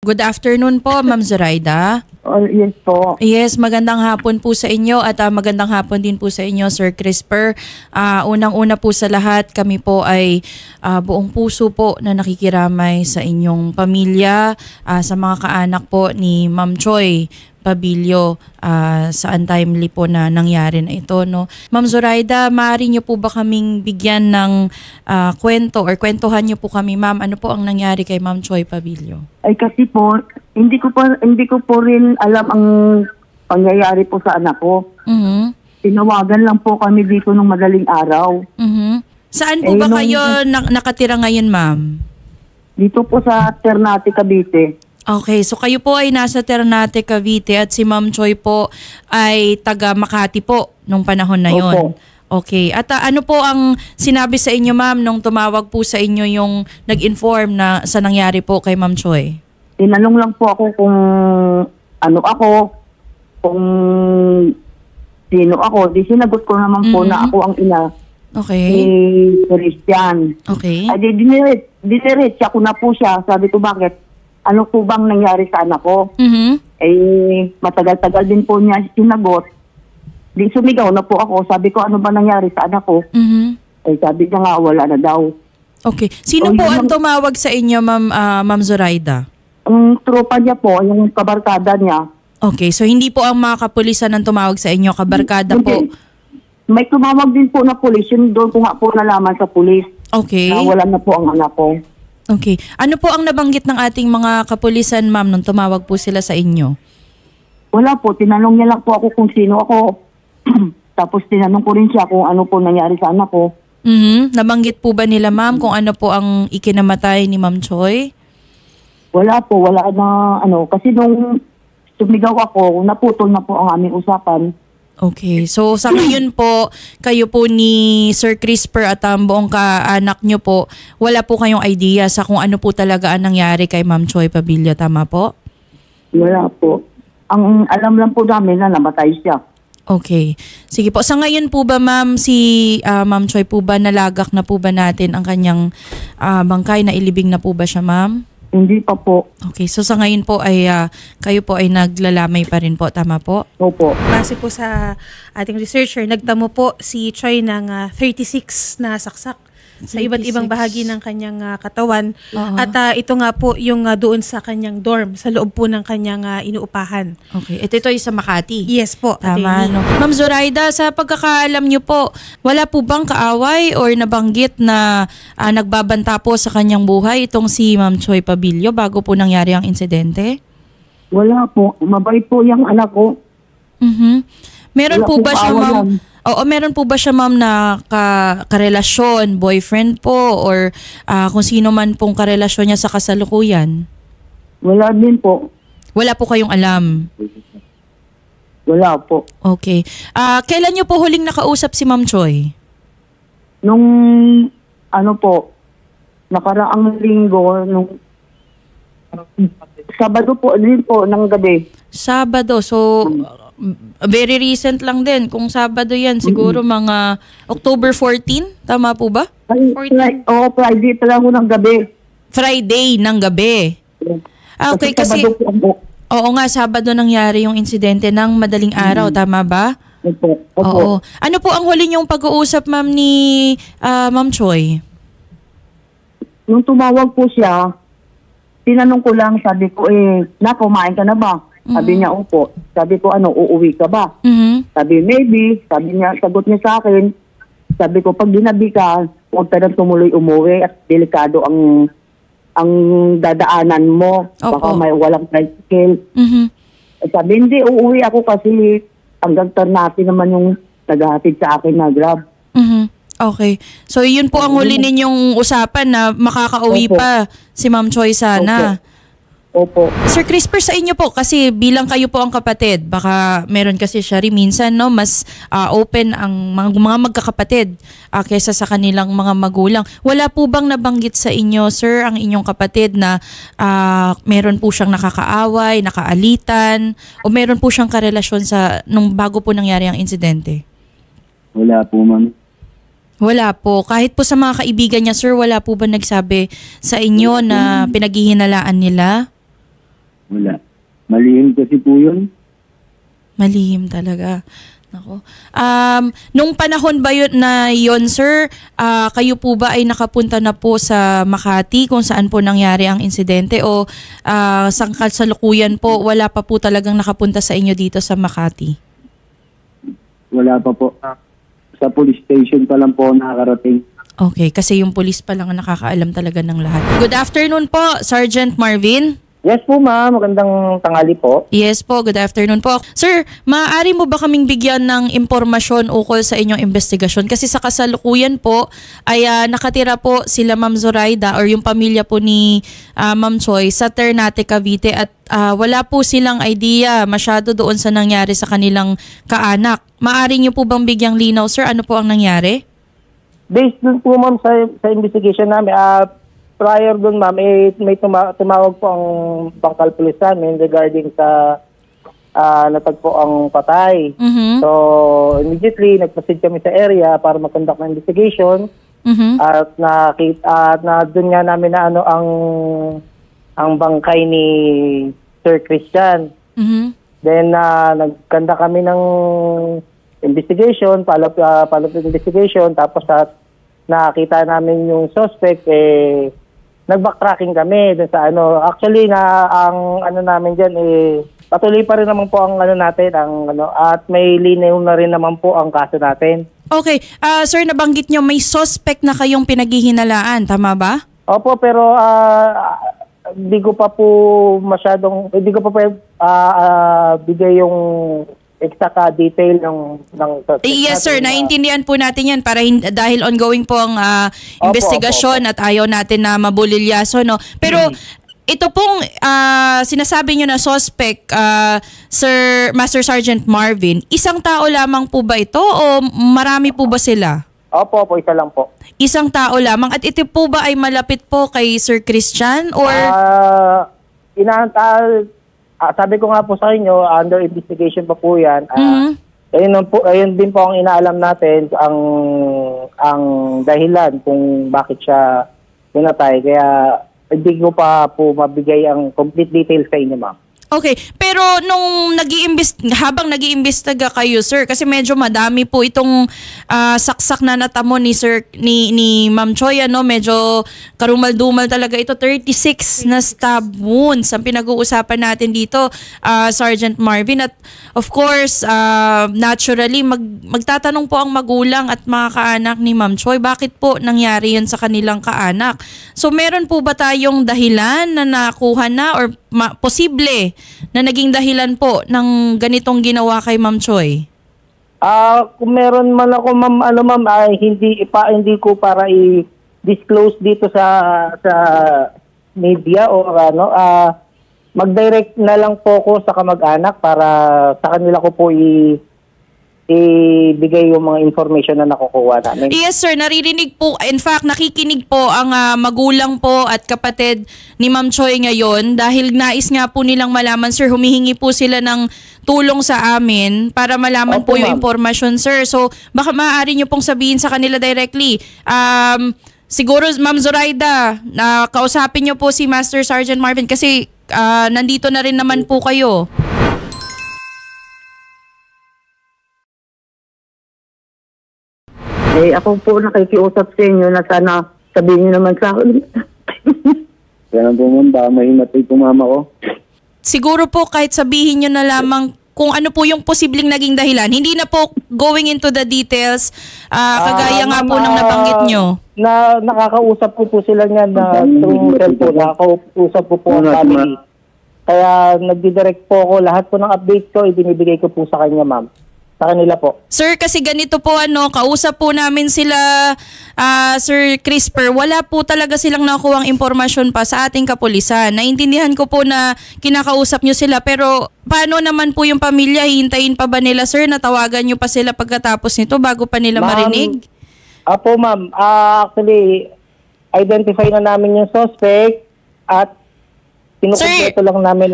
Good afternoon po, Ma'am Zoraida. Oh, yes po. Yes, magandang hapon po sa inyo at magandang hapon din po sa inyo, Sir Crisper. Unang-una po sa lahat, kami po ay buong puso po na nakikiramay sa inyong pamilya, sa mga kaanak po ni Ma'am Choy Pabilio sa untimely po na nangyari na ito. No? Ma'am Zoraida, maaari niyo po ba kaming bigyan ng kwento or kwentuhan niyo po kami, ma'am, ano po ang nangyari kay Ma'am Choy Pabilio? Ay kasi po, hindi ko po rin alam ang pangyayari po sa anak ko. Mm-hmm. Tinawagan lang po kami dito nung madaling araw. Mm-hmm. Saan po ba kayo nakatira ngayon, ma'am? Dito po sa Ternate, Cavite. Okay, so kayo po ay nasa Ternate, Cavite at si Ma'am Choy po ay taga Makati po nung panahon na yon. Okay, at ano po ang sinabi sa inyo, ma'am, nung tumawag po sa inyo yung nag-inform na sa nangyari po kay Ma'am Choy? Tinanong lang po ako kung ano ako, kung sino ako. Di sinagot ko naman po na ako ang ina ni Christian. Okay. Ay diniretso ako na po siya. Sabi ko, bakit? Ano po bang nangyari sa anak ko? Mm-hmm. Eh, matagal-tagal din po niya sinagot. Di sumigaw na po ako. Sabi ko, ano ba nangyari sa anak ko? Mm-hmm. Eh, sabi niya nga, wala na daw. Okay. Sino po ang tumawag sa inyo, Ma'am Zoraida? Ang tropa niya po, yung kabarkada niya. Okay, so hindi po ang mga kapulisan ang tumawag sa inyo, kabarkada po? May tumawag din po na pulis. Yun doon ko nga po nalaman sa pulis. Okay. Na wala na po ang anak ko. Okay. Ano po ang nabanggit ng ating mga kapulisan, ma'am, nung tumawag po sila sa inyo? Wala po. Tinanong niya lang po ako kung sino ako. Tapos tinanong ko rin siya kung ano po nangyari sa anak ko. Mm-hmm. Nabanggit po ba nila, ma'am, kung ano po ang ikinamatay ni Ma'am Choy? Wala po. Wala na ano. Kasi nung sumigaw ako, naputol na po ang aming usapan. Okay. So sa ngayon po, kayo po ni Sir Crisper at ang buong kaanak nyo po, wala po kayong idea sa kung ano po talaga ang nangyari kay Ma'am Choy Pabilio, tama po? Wala po. Ang alam lang po namin na namatay siya. Okay. Sige po. Sa ngayon po ba, ma'am, si Ma'am Choy po ba, nalagak na po ba natin ang kanyang bangkay, na ilibing na po ba siya, ma'am? Hindi pa po. Okay. So sa ngayon po ay kayo po ay naglalamay pa rin po, tama po? Opo. Base po sa ating researcher, nagtamo po si Choy ng 36 na saksak sa iba't ibang bahagi ng kanyang katawan. At ito nga po yung doon sa kanyang dorm, sa loob po ng kanyang inuupahan. Okay. Ito ay sa Makati? Yes po. Tama. No. Ma'am Zoraida, sa pagkakaalam niyo po, wala po bang kaaway or nabanggit na nagbabanta po sa kanyang buhay itong si Ma'am Choy Pabilio bago po nangyari ang insidente? Wala po. Mabait po yung anak ko. Mm-hmm. Meron Wala po ba siya, ma'am? yan. Oo, meron po ba siya, ma'am, na karelasyon, boyfriend po, or kung sino man pong karelasyon niya sa kasalukuyan? Wala din po. Wala po kayong alam? Wala po. Okay. Kailan niyo po huling nakausap si Ma'am Choy? Nung ano po, nakaraang linggo, nung Sabado po din po ng gabi. Sabado. So, very recent lang din. Kung Sabado yan, siguro mga October 14? Tama po ba? Friday pala ho ng gabi. Friday ng gabi. Okay, kasi Sabado po. oo nga, Sabado nangyari yung insidente ng madaling araw. Tama ba? Opo. Oo. Ano po ang huli niyong pag-uusap, ma'am, ni Ma'am Choy? Nung tumawag po siya, tinanong ko lang, sabi ko, kumain ka na ba? Sabi niya, opo. Sabi ko, uuwi ka ba? Mm-hmm. Sabi, maybe. Sabi niya, sagot niya sa akin. Sabi ko, pag ginabi ka, huwag ka nang tumuloy umuwi at delikado ang dadaanan mo. Opo. Baka may walang tricycle. Mm-hmm. Sabi, hindi, uuwi ako kasi hanggang Ternate naman yung naghahatid sa akin na Grab. Mm-hmm. Okay. So, yun po ang huli ninyong usapan na makakauwi Opo. pa si Ma'am Choy sana. Opo. Sir Crisper, sa inyo po, kasi bilang kayo po ang kapatid, baka meron kasi siya rin minsan, no, mas open ang mga magkakapatid kaysa sa kanilang mga magulang. Wala po bang nabanggit sa inyo, sir, ang inyong kapatid na meron po siyang nakakaaway, nakaalitan, o meron po siyang karelasyon nung bago po nangyari ang insidente? Wala po, ma'am. Wala po. Kahit po sa mga kaibigan niya, sir, wala po ba nagsabi sa inyo na pinaghihinalaan nila? Wala. Malihim kasi po yun. Malihim talaga. Nako. Nung panahon ba yun, sir, kayo po ba ay nakapunta na po sa Makati kung saan po nangyari ang insidente o sa kasalukuyan po wala pa po talagang nakapunta sa inyo dito sa Makati? Wala pa po. Sa police station pa lang po nakakarating. Okay, kasi yung police pa lang ang nakakaalam talaga ng lahat. Good afternoon po, Sergeant Marvin. Yes po ma'am, magandang tanghali po. Yes po, good afternoon po. Sir, maaari mo ba kaming bigyan ng impormasyon ukol sa inyong investigasyon? Kasi sa kasalukuyan po ay nakatira po sila Ma'am Zoraida or yung pamilya po ni Ma'am Choi sa Ternate, Cavite at wala po silang idea masyado doon sa nangyari sa kanilang kaanak. Maaari niyo po bang bigyang linaw, sir? Ano po ang nangyari? Based dun po ma'am sa investigation namin, prior dun ma'am, may tumawag po ang Bangkal Police namin regarding sa natagpo ang patay. Mm-hmm. So, immediately, nag-proceed kami sa area para mag-conduct ng investigation. Mm-hmm. At dun nga namin na ang bangkay ni Sir Christian. Mm-hmm. Then, nag-conduct kami ng investigation, follow-up investigation, tapos nakita namin yung suspect, nag-backtracking kami dun sa ano. Actually, ang ano namin dyan, patuloy pa rin naman po ang ano natin, at may linaw na rin naman po ang kaso natin. Okay. Sir, nabanggit nyo may suspect na kayong pinaghihinalaan, tama ba? Opo, pero hindi ko pa bigay yung exact detail ng suspect. Yes sir, naiintindihan po natin yan para dahil ongoing po ang investigasyon at ayaw natin na mabulilyaso, no? Pero ito pong sinasabi nyo na suspect, Sir Master Sergeant Marvin, isang tao lamang po ba ito o marami po ba sila? Opo, isa lang po. Isang tao lamang. At ito po ba ay malapit po kay Sir Christian or sabi ko nga po sa inyo, under investigation pa po yan. Ayun din po ang inaalam natin, ang dahilan kung bakit siya pinatay. Kaya hindi ko pa po mabigay ang complete details sa inyo, ma'am. Okay, pero nung habang nag-iimbestiga kayo, sir, kasi medyo madami po itong saksak na natamo ni ni Ma'am Choi, ano, medyo karumal-dumal talaga ito, 36 na stab wounds ang pinag-uusapan natin dito, Sergeant Marvin. At of course, naturally magtatanong po ang magulang at mga kaanak ni Ma'am Choi, bakit po nangyari yun sa kanilang kaanak? So meron po ba tayong dahilan na nakuha na or posible na naging dahilan po ng ganitong ginawa kay Ma'am Choi? Kung meron man ako, ma'am, hindi ko para i-disclose dito sa media o mag-direct na lang po ko sa kamag-anak para sa kanila ko po ibigay yung mga information na nakukuha namin. Yes sir, naririnig po, in fact nakikinig po ang magulang po at kapatid ni Ma'am Choi ngayon dahil nais nga po nilang malaman, sir, humihingi po sila ng tulong sa amin para malaman po yung impormasyon, sir. So baka maaari nyo pong sabihin sa kanila directly. Siguro Ma'am Zoraida, kausapin nyo po si Master Sergeant Marvin kasi nandito na rin naman po kayo. Ako po nakikiusap sa inyo na sana sabihin niyo naman sa akin. Kaya pumunta, mahimatay po mama ko. Siguro po kahit sabihin nyo na lamang kung ano po yung posibleng naging dahilan. Hindi na po going into the details, kagaya nga po ng nabanggit nyo. Nakakausap po sila niya na through cellphone. Nakakausap po ang family. Kaya nagdidirect po ako. Lahat po ng update ko, ibinibigay ko po sa kanya, ma'am. Sa kanila po. Sir, kasi ganito po, kausap po namin sila, Sir Crisper, wala po talaga silang nakuhang impormasyon pa sa ating kapulisan. Naintindihan ko po na kinakausap nyo sila, pero paano naman po yung pamilya? Hihintayin pa ba nila, sir, na tawagan nyo pa sila pagkatapos nito bago pa nila marinig? Apo, ma'am. Actually, identify na namin yung suspect at kinukumpleto lang namin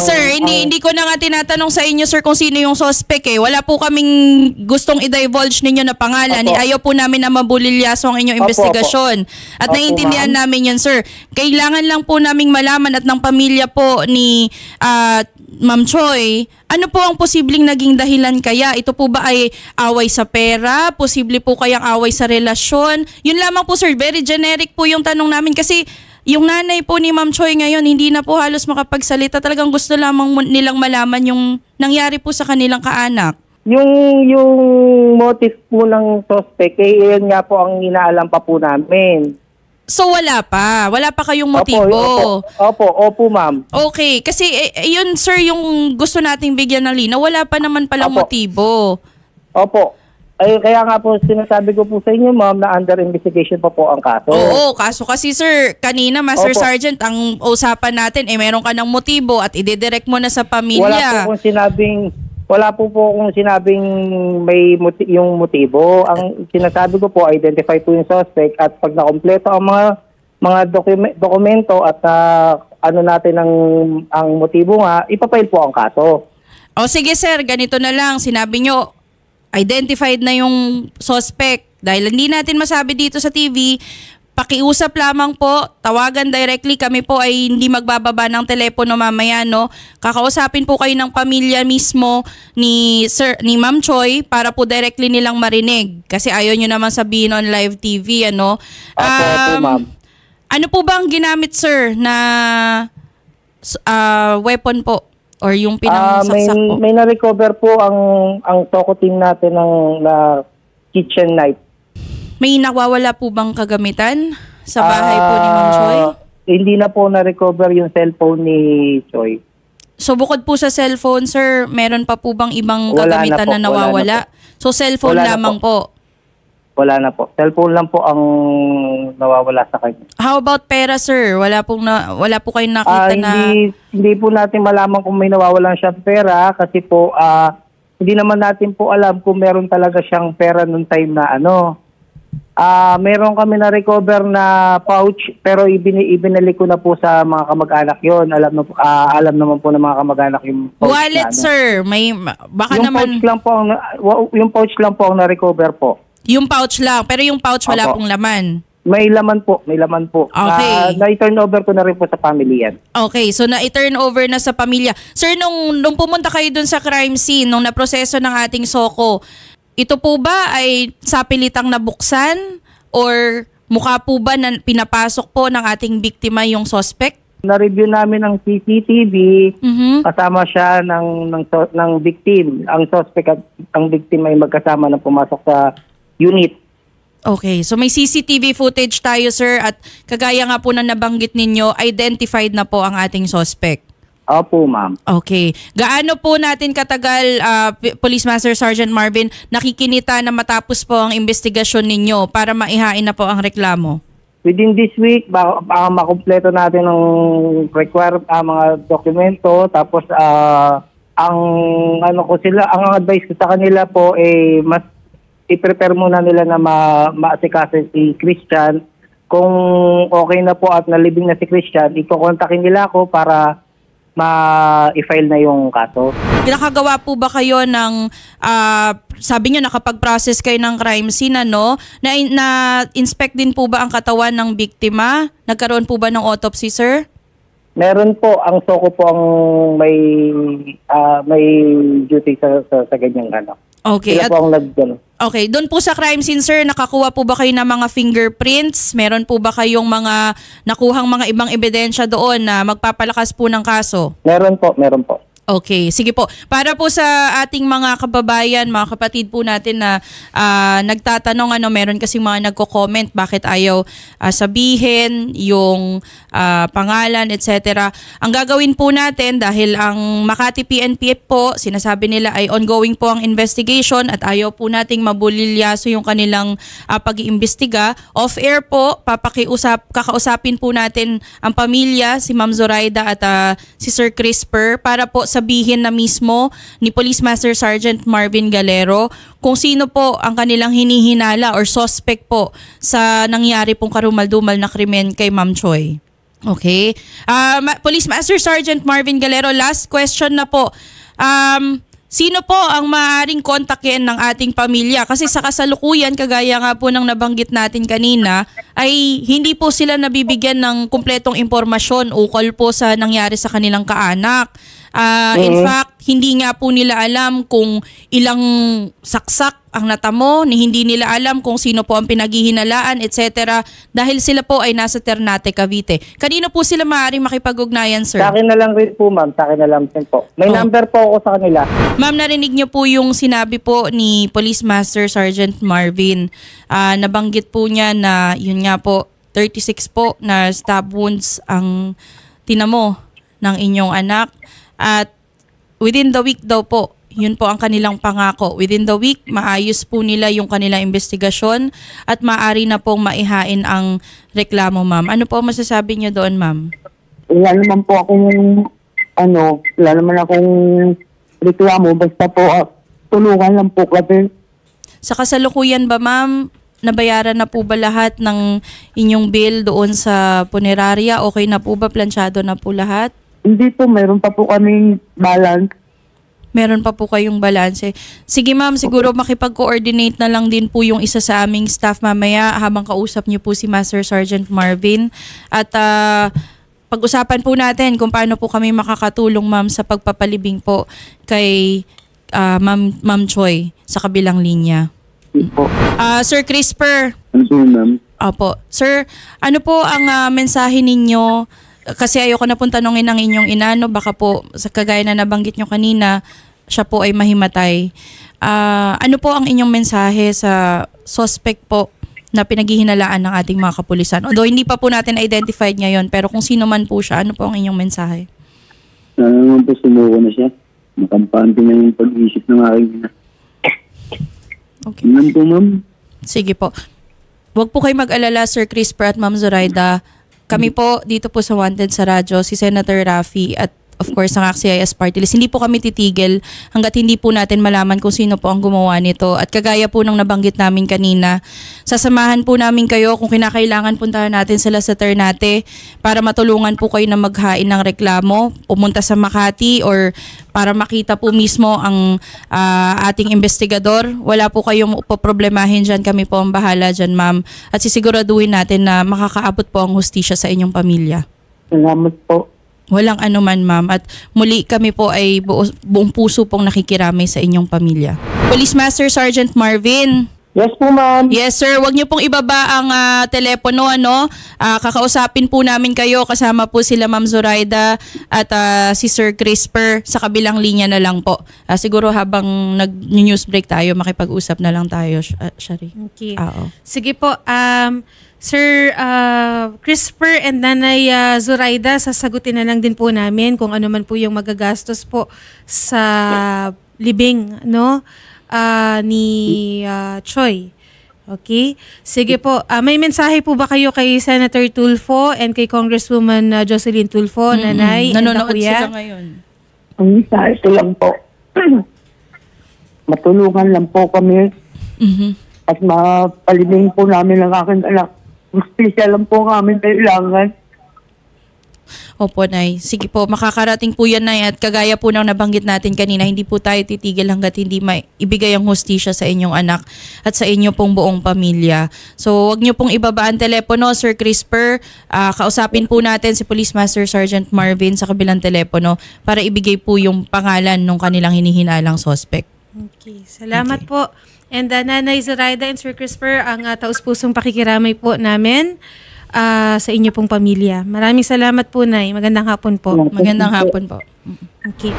sir, hindi ko na nga tinatanong sa inyo, sir, kung sino yung suspect eh. Wala po kaming gustong i-divulge ninyo na pangalan. Ayaw po namin na mabulilyaso ang inyong investigasyon. At naiintindihan namin yun, sir. Kailangan lang po naming malaman at ng pamilya po ni Ma'am Choi, ano po ang posibleng naging dahilan kaya? Ito po ba ay away sa pera? Posible po kayang away sa relasyon? Yun lamang po, sir. Very generic po yung tanong namin kasi yung nanay po ni Ma'am Choi ngayon, hindi na po halos makapagsalita. Talagang gusto lamang nilang malaman yung nangyari po sa kanilang kaanak. Yung motive po ng suspect, yun nga po ang inaalam pa po namin. So wala pa kayong motibo. Opo, ma'am. Okay, kasi yun, sir, yung gusto nating bigyan ng linaw. Wala pa naman palang motibo. Opo. Ay, kaya nga po sinasabi ko po sa inyo, ma'am, na under investigation pa po ang kaso. Oo, kaso kasi, sir, kanina, Master Sergeant, ang usapan natin, meron ka ng motibo at ididirect mo na sa pamilya. Wala po akong sinabing may yung motibo. Ang sinasabi ko po, identify po yung suspect at pag nakompleto ang mga dokumento at ano natin ang motibo nga, ipapile po ang kaso. O sige, sir, ganito na lang. Sinabi nyo, identified na yung suspect. Dahil hindi natin masabi dito sa TV, pakiusap lamang po, tawagan directly. Kami po ay hindi magbababa ng telepono mamaya, no? Kakausapin po kayo ng pamilya mismo ni Ma'am Choi para po directly nilang marinig. Kasi ayaw nyo naman sabihin on live TV, ano? Ma'am. Ano po ba ang ginamit, sir, na weapon po? Or yung pinangsaksak po? May na-recover po ang Toko team natin na kitchen knife. May nawawala po bang kagamitan sa bahay po ni Ma'am Choi? Hindi na po na-recover yung cellphone ni Choi. So bukod po sa cellphone, sir, meron pa po bang ibang kagamitan na nawawala? So cellphone lamang po? Wala na po. Cellphone lang po ang nawawala sa kanya. How about pera, sir? Wala po kayong nakita na... Hindi po natin malaman kung may nawawalan siyang pera kasi po hindi naman natin po alam kung meron talaga siyang pera nung time na meron kami na recover na pouch pero ibinalik ko na po sa mga kamag-anak yon. Alam naman po ng mga kamag-anak yung pouch. Wallet, sir. Baka yung naman... Yung pouch lang po ang na-recover po. Yung pouch lang, pero yung pouch wala pong laman. May laman po. Okay. Na-turn over ko na rin po sa family yan. Okay, so na-turn over na sa pamilya. Sir, nung pumunta kayo dun sa crime scene, nung naproseso ng ating SOCO, ito po ba ay sapilitang nabuksan or mukha po ba na pinapasok po ng ating biktima yung suspect? Na-review namin ng CCTV, kasama siya ng victim. Ang suspect at ang victim ay magkasama na pumasok sa unit. Okay, so may CCTV footage tayo, sir, at kagaya nga po na nabanggit ninyo, identified na po ang ating suspect. Opo, ma'am. Okay. Gaano po natin katagal, Police Master Sergeant Marvin, nakikinita na matapos po ang investigasyon ninyo para maihain na po ang reklamo? Within this week, baka makumpleto natin ang mga dokumento. Tapos, ang advice ko sa kanila po, mas i-prepare muna nila na maasikaso si Christian. Kung okay na po at nalibing na si Christian, ikokontakin nila ako para ma-file na yung kaso. Nakagawa po ba kayo ng, sabi nyo nakapag-process kayo ng crime scene, ano? Na-inspect din po ba ang katawan ng biktima? Nagkaroon po ba ng autopsy, sir? Meron po. Ang SOCO po ang may duty sa ganyang Okay. Sila po ang Okay. Doon po sa crime scene, sir, nakakuha po ba kayo ng mga fingerprints? Meron po ba kayong mga nakuhang mga ibang ebidensya doon na magpapalakas po ng kaso? Meron po. Okay, sige po. Para po sa ating mga kababayan, mga kapatid po natin na nagtatanong, meron kasing mga nagko-comment bakit ayaw sabihin yung pangalan, etc. Ang gagawin po natin, dahil ang Makati PNP po, sinasabi nila ay ongoing po ang investigation at ayaw po nating mabulilyaso yung kanilang pag-iimbestiga. Off-air po, kakausapin po natin ang pamilya, si Ma'am Zoraida at si Sir Crisper, para po sabihin na mismo ni Police Master Sergeant Marvin Galero kung sino po ang kanilang hinihinala or suspect po sa nangyari pong karumal-dumal na krimen kay Ma'am Choi. Okay. Police Master Sergeant Marvin Galero, last question na po. Sino po ang maaaring kontakin ng ating pamilya? Kasi sa kasalukuyan, kagaya nga po ng nabanggit natin kanina, ay hindi po sila nabibigyan ng kumpletong impormasyon ukol po sa nangyari sa kanilang kaanak. In fact, hindi nga po nila alam kung ilang saksak ang natamo, hindi nila alam kung sino po ang pinaghihinalaan, etc. Dahil sila po ay nasa Ternate, Cavite. Kanino po sila maaaring makipag-ugnayan, sir? Sa akin na lang rin po, ma'am. Sa akin na lang din po. May number po ako sa kanila. Ma'am, narinig niyo po yung sinabi po ni Police Master Sergeant Marvin. Nabanggit po niya na yun nga po, 36 po na stab wounds ang tinamo ng inyong anak. At within the week daw po, yun po ang kanilang pangako. Within the week, maayos po nila yung kanilang investigasyon at maaari na pong maihain ang reklamo, ma'am. Ano po masasabi niyo doon, ma'am? Wala naman po akong, wala naman akong reklamo. Basta po, tulungan lang po kasi. Sa kasalukuyan ba, ma'am, nabayaran na po ba lahat ng inyong bill doon sa punerarya? Okay na po ba? Plansyado na po lahat? Hindi po, mayroon pa po kaming balance. Meron pa po kayong balanse. Sige ma'am, siguro makipag-coordinate na lang din po yung isa sa aming staff mamaya habang kausap niyo po si Master Sergeant Marvin. At pag-usapan po natin kung paano po kami makakatulong, ma'am, sa pagpapalibing po kay Ma'am Choi sa kabilang linya. Sir Crisper. Ma'am. Opo. Sir, ano po ang mensahe ninyo? Kasi ayoko na pong tanongin ng inyong ina, no? Baka po, sa kagaya na nabanggit nyo kanina, siya po ay mahimatay. Ano po ang inyong mensahe sa suspect po na pinaghihinalaan ng ating mga kapulisan? Although hindi pa po natin identified ngayon, pero kung sino man po siya, ano po ang inyong mensahe? Sana naman po sumuko na siya. Makampante na yung pag-iisip ng aking ina. Okay. Yan po, ma'am. Sige po. Huwag po kayo mag-alala, Sir Crisper at Ma'am Zoraida. Kami po dito po sa Wanted sa radyo, si Senator Raffy at of course ang ACT-CIS Party List. Hindi po kami titigil hanggat hindi po natin malaman kung sino po ang gumawa nito. At kagaya po ng nabanggit namin kanina, sasamahan po namin kayo kung kinakailangan puntahan natin sila sa Ternate para matulungan po kayo na maghain ng reklamo, pumunta sa Makati or para makita po mismo ang ating investigador. Wala po kayong poproblemahin dyan. Kami po ang bahala dyan, ma'am. At sisiguraduhin natin na makakaabot po ang hustisya sa inyong pamilya. Salamat po. Walang anuman, ma'am. At muli kami po ay buong puso pong nakikiramay sa inyong pamilya. Police Master Sergeant Marvin. Yes po, ma'am. Yes, sir. Huwag niyo pong ibaba ang telepono, ano? Kakausapin po namin kayo. Kasama po sila Ma'am Zoraida at si Sir Crisper. Sa kabilang linya na lang po. Siguro habang nag-news break tayo, makipag-usap na lang tayo, Shari. Okay. Oo. Sige po. Sir Crisper and Nanay Zoraida, sasagutin na lang din po namin kung ano man po yung magagastos po sa libing, no? Ni Choi. Okay? Sige po. May mensahe po ba kayo kay Senator Tulfo and kay Congresswoman Jocelyn Tulfo, Nanay, and nanonood Kuya? sila ngayon. Ang isa lang po. Matulungan lang po kami at mapalibing po namin ang aking anak. Justisya lang po kami kailangan. Opo, Nay. Sige po, makakarating po yan, Nay. At kagaya po ng nabanggit natin kanina, hindi po tayo titigil hanggat hindi ibigay ang hustisya sa inyong anak at sa inyo pong buong pamilya. So, wag niyo pong ibaba ang telepono, Sir Crisper. Kausapin po natin si Police Master Sergeant Marvin sa kabilang telepono para ibigay po yung pangalan ng kanilang hinihinalang suspect. Okay. Salamat po. And Nanay Zoraida and Sir Crisper, ang taus-pusong pakikiramay po namin sa inyo pong pamilya. Maraming salamat po, Nay. Magandang hapon po. Magandang hapon po. Okay.